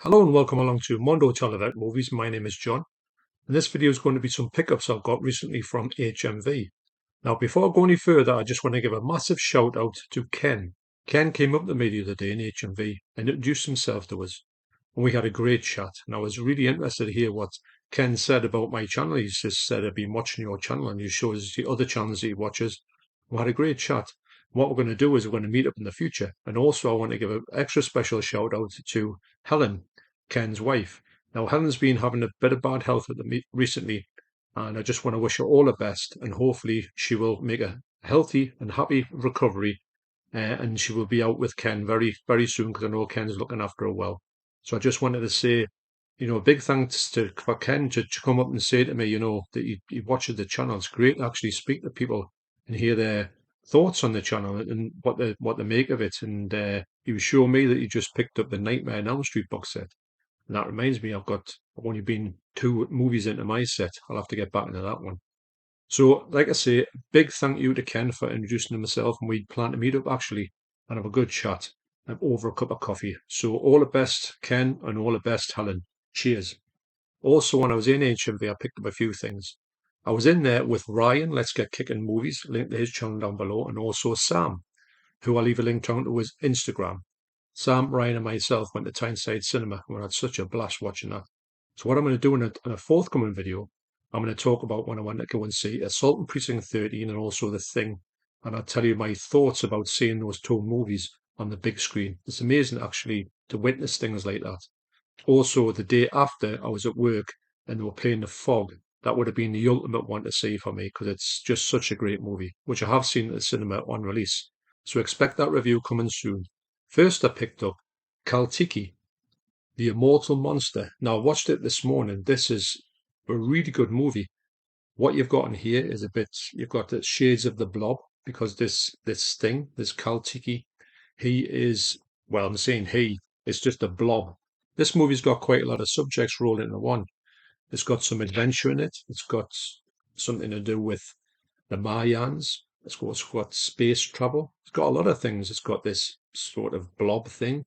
Hello and welcome along to Mondo Chelloveck Movies. My name is John, and this video is going to be some pickups I've got recently from HMV. Now, before I go any further, I just want to give a massive shout out to Ken. Ken came up to me the other day in HMV and introduced himself to us, and we had a great chat. And I was really interested to hear what Ken said about my channel. He just said, I've been watching your channel, and you showed us the other channels that he watches. We had a great chat. What we're going to do is we're going to meet up in the future. And also, I want to give an extra special shout out to Helen, Ken's wife. Now, Helen's been having a bit of bad health recently, and I just want to wish her all the best, and hopefully she will make a healthy and happy recovery, and she will be out with Ken very, very soon because I know Ken's looking after her well. So I just wanted to say, a big thanks for Ken to come up and say to me, that he watches the channel. It's great to actually speak to people and hear their thoughts on the channel and what they make of it. And he was showing me that he just picked up the Nightmare on Elm Street box set. And that reminds me, I've only been 2 movies into my set. I'll have to get back into that one. So, like I say, big thank you to Ken for introducing himself, and we plan to meet up actually and have a good chat over a cup of coffee. So, all the best, Ken, and all the best, Helen. Cheers. Also, when I was in HMV, I picked up a few things. I was in there with Ryan, Let's Get Kicking Movies, link to his channel down below, and also Sam, who I'll leave a link down to his Instagram. Sam, Ryan, and myself went to Tyneside Cinema, and we had such a blast watching that. So what I'm going to do in a forthcoming video, I'm going to talk about when I went to go and see Assault on Precinct 13 and also The Thing, and I'll tell you my thoughts about seeing those two movies on the big screen. It's amazing actually to witness things like that. Also, the day after, I was at work and they were playing The Fog. That would have been the ultimate one to see for me because it's just such a great movie, which I have seen at the cinema on release. So expect that review coming soon. First, I picked up Caltiki, the Immortal Monster. Now, I watched it this morning. This is a really good movie. What you've got in here is you've got the shades of the Blob because this thing, this Caltiki, he is, well, I'm saying he, it's just a blob. This movie's got quite a lot of subjects rolled into one. It's got some adventure in it. It's got something to do with the Mayans. It's got space travel. It's got a lot of things. It's got this sort of blob thing,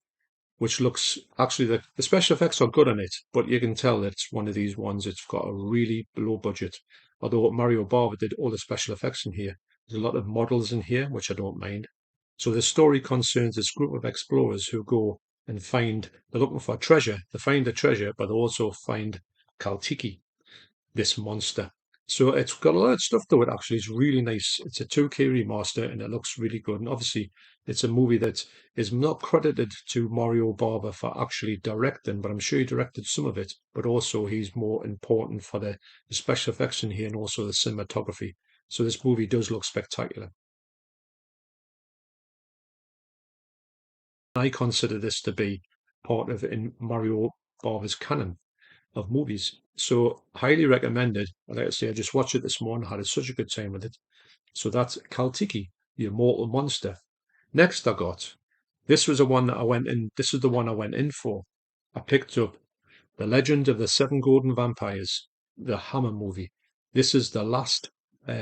which looks actually the special effects are good on it, but you can tell that it's one of these ones that's got a really low budget. Although Mario Bava did all the special effects in here. There's a lot of models in here, which I don't mind. So the story concerns this group of explorers who go and they're looking for treasure. They find the treasure, but they also find Caltiki, this monster. So it's got a lot of stuff to it, actually. It's really nice. It's a 2K remaster and it looks really good. And obviously, it's a movie that is not credited to Mario Bava for actually directing, but I'm sure he directed some of it. But also, he's more important for the special effects in here and also the cinematography. So this movie does look spectacular. I consider this to be part of in Mario Bava's canon of movies. So highly recommended. Like I say, I just watched it this morning, had such a good time with it. So that's Caltiki, the Immortal Monster. Next this was the one that I went in, this is the one I went in for. I picked up The Legend of the Seven Golden Vampires, the Hammer movie. This is the last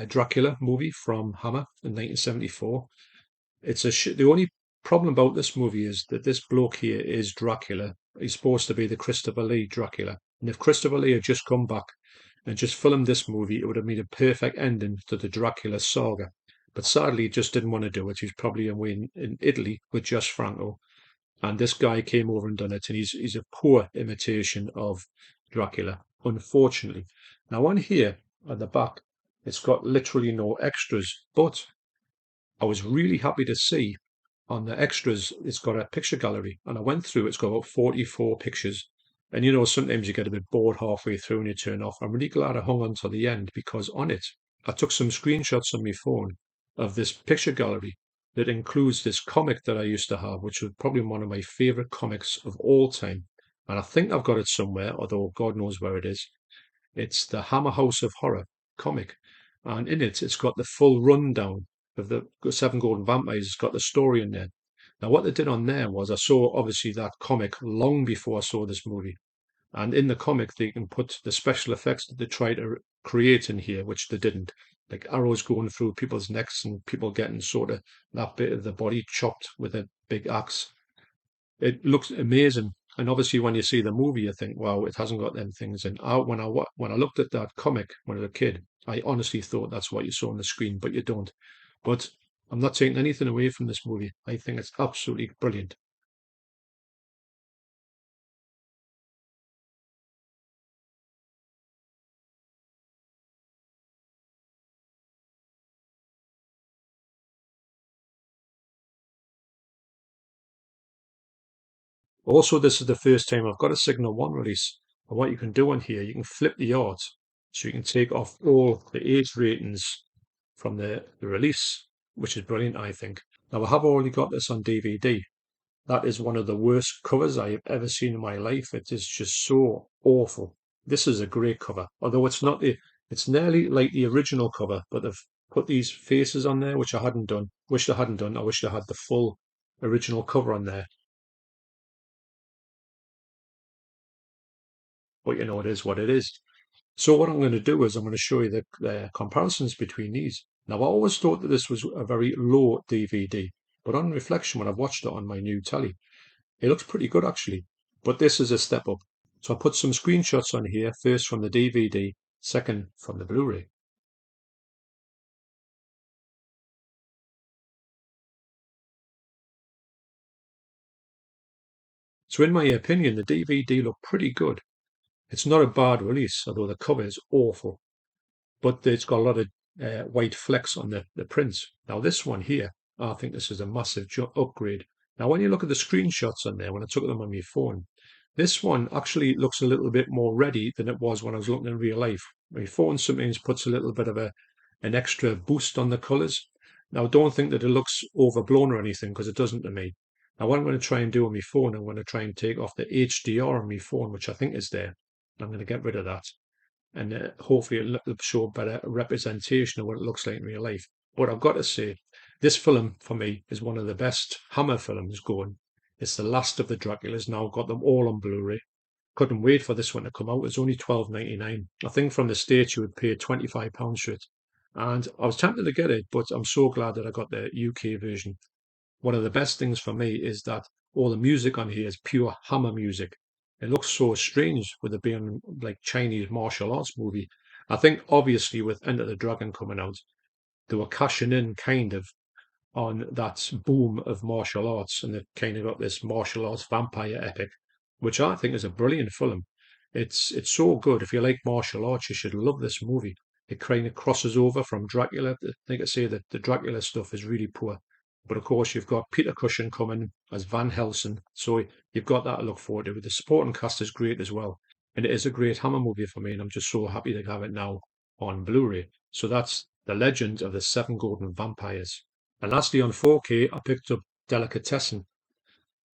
Dracula movie from Hammer in 1974. The only problem about this movie is that this bloke here is Dracula. He's supposed to be the Christopher Lee Dracula. And if Christopher Lee had just come back and just filmed this movie, it would have made a perfect ending to the Dracula saga. But sadly, he just didn't want to do it. He was probably away in Italy with Josh Franco. And this guy came over and done it. And he's a poor imitation of Dracula, unfortunately. Now, on here at the back, it's got literally no extras. But I was really happy to see on the extras, it's got a picture gallery. And I went through, it's got about 44 pictures. And sometimes you get a bit bored halfway through and you turn off. I'm really glad I hung on to the end because on it, I took some screenshots on my phone of this picture gallery that includes this comic that I used to have, which was probably one of my favorite comics of all time. And I think I've got it somewhere, although God knows where it is. It's the Hammer House of Horror comic. And in it, it's got the full rundown of the Seven Golden Vampires. It's got the story in there. Now, what they did on there was I saw obviously that comic long before I saw this movie. And in the comic, they can put the special effects that they try to create in here, which they didn't. Like arrows going through people's necks and people getting sort of that bit of the body chopped with a big axe. It looks amazing. And obviously, when you see the movie, you think, "Wow, it hasn't got them things." And when I looked at that comic when I was a kid, I honestly thought that's what you saw on the screen, but you don't. But I'm not taking anything away from this movie. I think it's absolutely brilliant. Also, this is the first time I've got a Signal 1 release. And what you can do on here, you can flip the art. So you can take off all the age ratings from the release, which is brilliant, I think. Now, I have already got this on DVD. That is one of the worst covers I have ever seen in my life. It is just so awful. This is a great cover, although it's nearly like the original cover, but they've put these faces on there, which I hadn't done. Wish I hadn't done. I wish I had the full original cover on there. But you know, it is what it is. So what I'm going to do is I'm going to show you the comparisons between these. Now, I always thought that this was a very low DVD, but on reflection, when I've watched it on my new telly, it looks pretty good actually. But this is a step up. So I put some screenshots on here, first from the DVD, second from the Blu-ray. So in my opinion, the DVD looked pretty good. It's not a bad release, although the cover is awful. But it's got a lot of white flecks on the prints. Now this one here, I think this is a massive upgrade. Now when you look at the screenshots on there, when I took them on my phone, this one actually looks a little bit more ready than it was when I was looking in real life. My phone sometimes puts a little bit of an extra boost on the colours. Now don't think that it looks overblown or anything, because it doesn't to me. Now what I'm going to try and do on my phone, I'm going to try and take off the HDR on my phone, which I think is there. I'm going to get rid of that, and hopefully it'll show a better representation of what it looks like in real life. But I've got to say, this film for me is one of the best Hammer films going. It's the last of the Draculas. Now I've got them all on Blu-ray. Couldn't wait for this one to come out. It's only £12.99. I think from the States you would pay £25 for it. And I was tempted to get it, but I'm so glad that I got the UK version. One of the best things for me is that all the music on here is pure Hammer music. It looks so strange with it being like Chinese martial arts movie. I think obviously with Enter the Dragon coming out, they were cashing in kind of on that boom of martial arts, and they've kind of got this martial arts vampire epic, which I think is a brilliant film. It's so good. If you like martial arts, you should love this movie. It kind of crosses over from Dracula. I think I say that the Dracula stuff is really poor. But of course, you've got Peter Cushing coming as Van Helsing. So you've got that to look forward to. The supporting cast is great as well. And it is a great Hammer movie for me. And I'm just so happy to have it now on Blu ray. So that's The Legend of the Seven Golden Vampires. And lastly, on 4K, I picked up Delicatessen.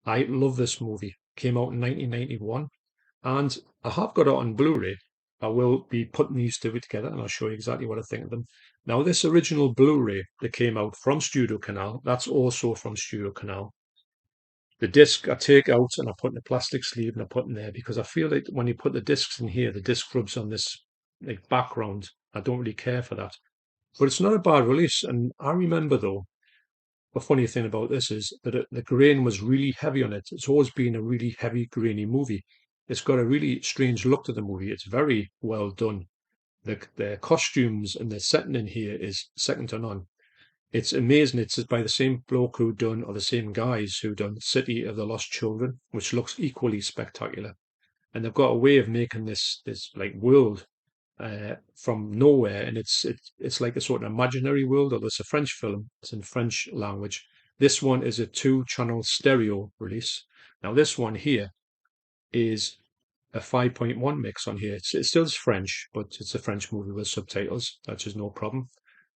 I love this movie. Came out in 1991, and I have got it on Blu-ray. I will be putting these two together, and I'll show you exactly what I think of them. Now, this original Blu-ray that came out from Studio Canal, that's also from Studio Canal. The disc I take out and I put in a plastic sleeve and I put in there, because I feel like when you put the discs in here, the disc rubs on this like background. I don't really care for that. But it's not a bad release, and I remember though, the funny thing about this is that the grain was really heavy on it. It's always been a really heavy, grainy movie. It's got a really strange look to the movie. It's very well done. The costumes and the setting in here is second to none. It's amazing. It's by the same bloke who done, or the same guys who done City of the Lost Children, which looks equally spectacular. And they've got a way of making this like world from nowhere, and it's like a sort of imaginary world. Although it's a French film, it's in French language. This one is a two-channel stereo release. Now this one here is a 5.1 mix on here. It still is French, but it's a French movie with subtitles. That's just no problem.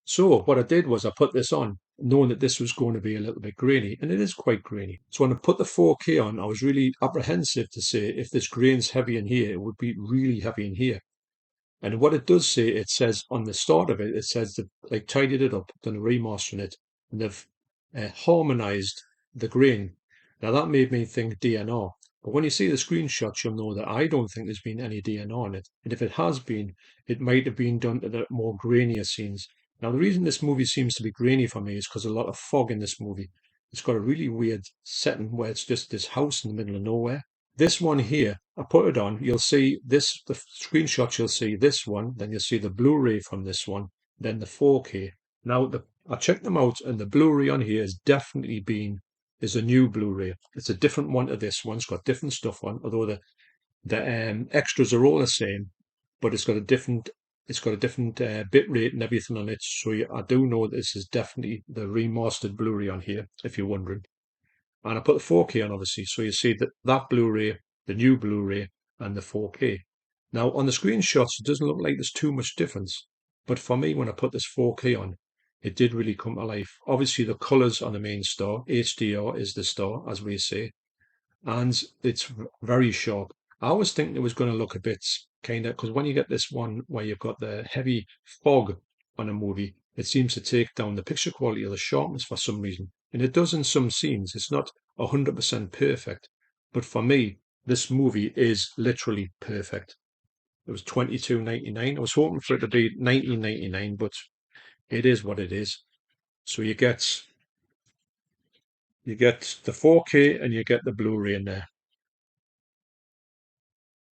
So what I did was I put this on, knowing that this was going to be a little bit grainy, and it is quite grainy. So when I put the 4K on, I was really apprehensive to say if this grain's heavy in here, it would be really heavy in here. And what it does say, it says on the start of it, it says that they've tidied it up, done a remaster on it, and they've harmonized the grain. Now that made me think DNR. But when you see the screenshots, you'll know that I don't think there's been any DNR in it. And if it has been, it might have been done to the more grainier scenes. Now the reason this movie seems to be grainy for me is because a lot of fog in this movie. It's got a really weird setting where it's just this house in the middle of nowhere. This one here, I put it on, you'll see this, the screenshot, you'll see this one, then you'll see the Blu-ray from this one, then the 4K. Now, I checked them out, and the Blu-ray on here is definitely is a new Blu-ray. It's a different one to this one. It's got different stuff on, although the extras are all the same, but it's got a different bit rate and everything on it. So I do know this is definitely the remastered Blu-ray on here, if you're wondering. And I put the 4K on, obviously, so you see that Blu-ray, the new Blu-ray, and the 4K. Now, on the screenshots, it doesn't look like there's too much difference, but for me, when I put this 4K on, it did really come to life. Obviously, the colours on the main star, HDR is the star, as we say, and it's very sharp. I was thinking it was going to look a bit kind of, because when you get this one where you've got the heavy fog on a movie, it seems to take down the picture quality or the sharpness for some reason. And it does in some scenes. It's not 100% perfect. But for me, this movie is literally perfect. It was $22.99. I was hoping for it to be $19.99, but it is what it is. So you get the 4K and you get the Blu-ray in there.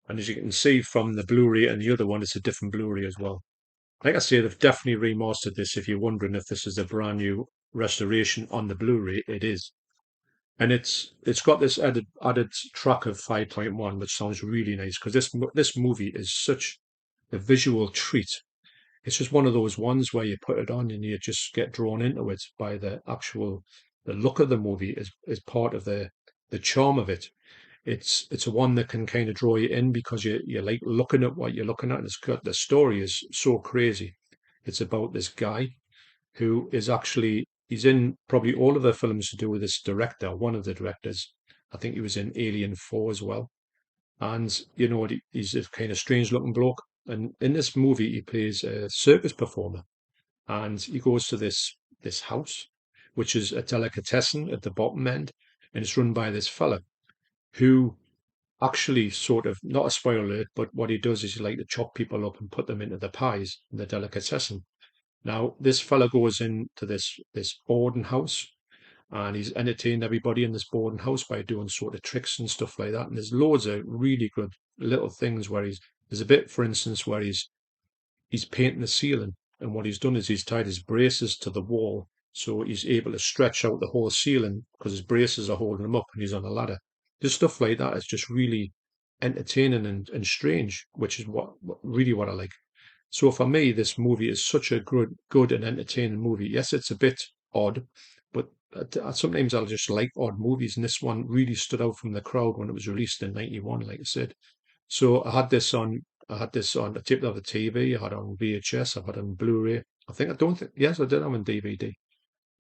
And as you can see from the Blu-ray and the other one, it's a different Blu-ray as well. Like I say, they've definitely remastered this. If you're wondering if this is a brand new restoration on the Blu-ray, it is. And it's got this added track of 5.1, which sounds really nice because this movie is such a visual treat. It's just one of those ones where you put it on and you just get drawn into it by the look of the movie is part of the charm of it. It's a one that can kind of draw you in because you like looking at what you're looking at. And the story is so crazy. It's about this guy who is actually he's in probably all of the films to do with this director, one of the directors. I think he was in Alien 4 as well. And you know what? He's a kind of strange looking bloke. And in this movie, he plays a circus performer, and he goes to this house, which is a delicatessen at the bottom end, and it's run by this fella who actually sort of not a spoiler alert, but what he does is he like to chop people up and put them into the pies in the delicatessen. Now this fella goes into this boarding house and he's entertained everybody in this boarding house by doing sort of tricks and stuff like that. And there's loads of really good little things where there's a bit, for instance, where he's painting the ceiling, and what he's done is he's tied his braces to the wall, so he's able to stretch out the whole ceiling because his braces are holding him up, and he's on a ladder. Just stuff like that is just really entertaining and strange, which is really what I like. So for me, this movie is such a good and entertaining movie. Yes, it's a bit odd, but sometimes I'll just like odd movies, and this one really stood out from the crowd when it was released in '91, like I said. So I had this on, I taped it off the TV, I had it on VHS, I've had it on Blu-ray. I don't think, yes, I did have it on DVD.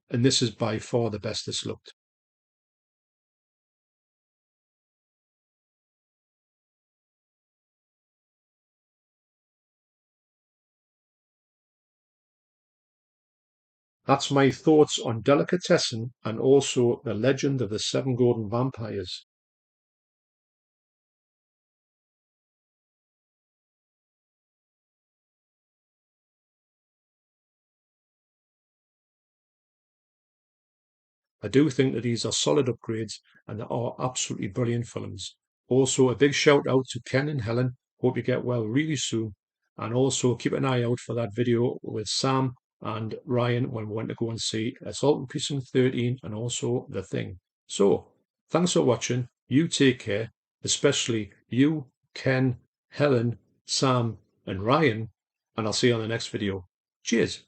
And this is by far the best it's looked. That's my thoughts on Delicatessen and also The Legend of the Seven Golden Vampires. I do think that these are solid upgrades and they are absolutely brilliant films. Also, a big shout out to Ken and Helen. Hope you get well really soon. And also keep an eye out for that video with Sam and Ryan when we went to go and see Assault and Precinct 13 and also The Thing. So, thanks for watching. You take care, especially you, Ken, Helen, Sam, and Ryan. And I'll see you on the next video. Cheers.